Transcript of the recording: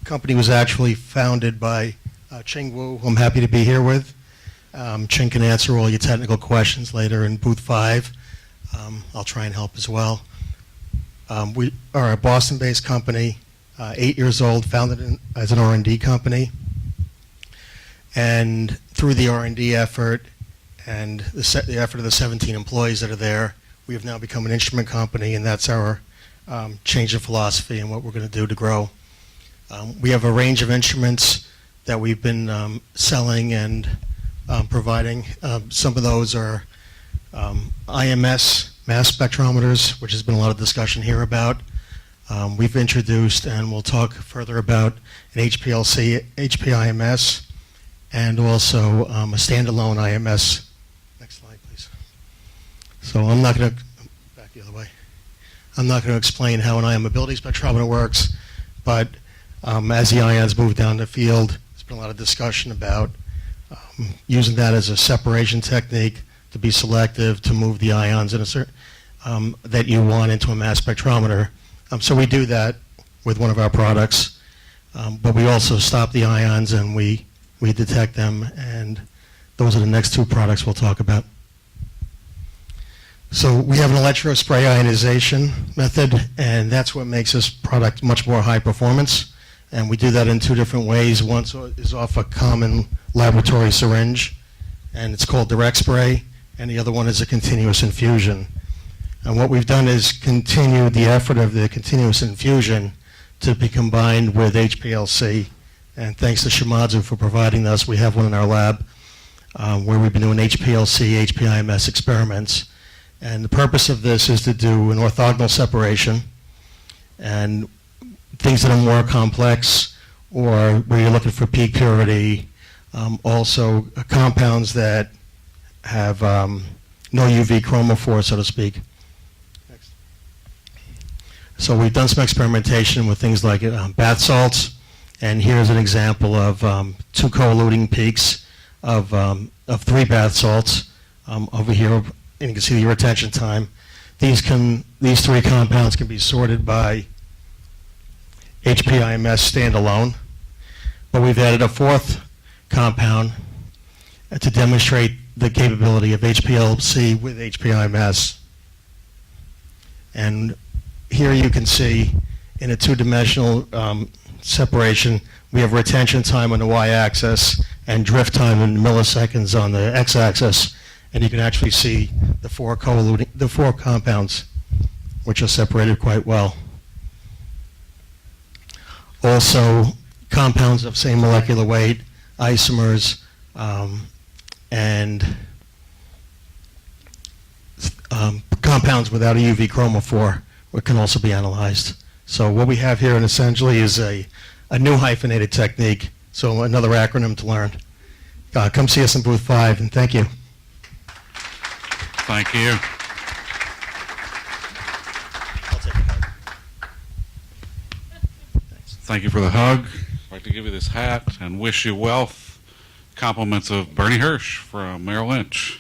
company was actually founded by Ching Wu, who I'm happy to be here with. Ching can answer all your technical questions later in booth 5. I'll try and help as well. We are a Boston-based company, 8 years old, founded as an R&D company. And through the R&D effort and the effort of the 17 employees that are there, we have now become an instrument company, and that's our change in philosophy and what we're going to do to grow. We have a range of instruments that we've been selling and providing. Some of those are IMS mass spectrometers, which has been a lot of discussion here about. We've introduced, and we'll talk further about, an HPLC, HPIMS, and also a standalone IMS. Next slide, please. So I'm not going to, back the other way. I'm not going to explain how an ion mobility spectrometer works, but as the ions move down the field, there's been a lot of discussion about using that as a separation technique to be selective, to move the ions in a certain, that you want into a mass spectrometer. So we do that with one of our products, but we also stop the ions and we detect them, and those are the next 2 products we'll talk about. So we have an electrospray ionization method, and that's what makes this product much more high performance. And we do that in 2 different ways. One is off a common laboratory syringe, and it's called direct spray, and the other one is a continuous infusion. And what we've done is continue the effort of the continuous infusion to be combined with HPLC. And thanks to Shimadzu for providing us, we have one in our lab where we've been doing HPLC, HPIMS experiments. And the purpose of this is to do an orthogonal separation, and things that are more complex or where you're looking for peak purity, also compounds that have no UV chromophore, so to speak. Next. So we've done some experimentation with things like bath salts, and here's an example of 2 co-eluting peaks of 3 bath salts over here, and you can see your retention time. These 3 compounds can be sorted by HPIMS standalone, but we've added a 4th compound to demonstrate the capability of HPLC with HPIMS. And here you can see in a 2-dimensional separation, we have retention time on the y-axis and drift time in milliseconds on the x-axis, and you can actually see the 4 compounds, which are separated quite well. Also, compounds of same molecular weight, isomers, and compounds without a UV chromophore can also be analyzed. So what we have here essentially is a new hyphenated technique, so another acronym to learn. Come see us in booth 5, and thank you. Thank you. I'll take a hug. Thank you for the hug. I'd like to give you this hat and wish you wealth. Compliments of Bernie Hirsch from Merrill Lynch.